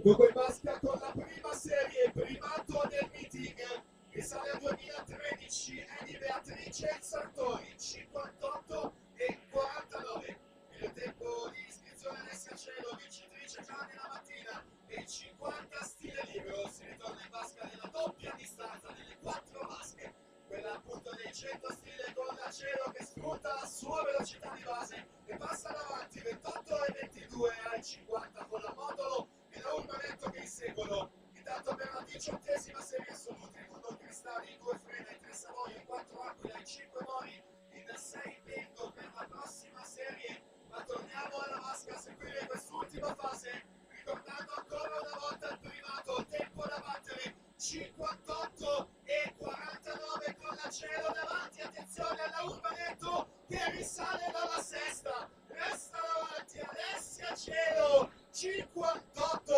Dunque Basca con la prima serie, primato del meeting, risale al 2013, è di Beatrice Sartori, 58 e 49. Il tempo di iscrizione Alessia Cielo, vincitrice già nella mattina, e 50 stile libero. Si ritorna in vasca nella doppia distanza delle 4 vasche, quella appunto dei 100 stile con la Cielo che sfrutta la sua velocità di base e passa davanti 28 e 22 ai 50 con la Modolo e la Urbanetto che inseguono. Intanto per la 18ª serie assoluta, in modo Cristalli, in 2 Frena, in 3 Savoia, in 4 Aquila, in 5 Mori, in 6 Bendo per la prossima serie. Ma torniamo alla vasca a seguire quest'ultima fase, ricordando ancora una volta il primato, tempo da battere, 58 e 49 con la Cielo davanti, attenzione alla Urbanetto che risale dalla sesta, resta davanti Alessia Cielo, 58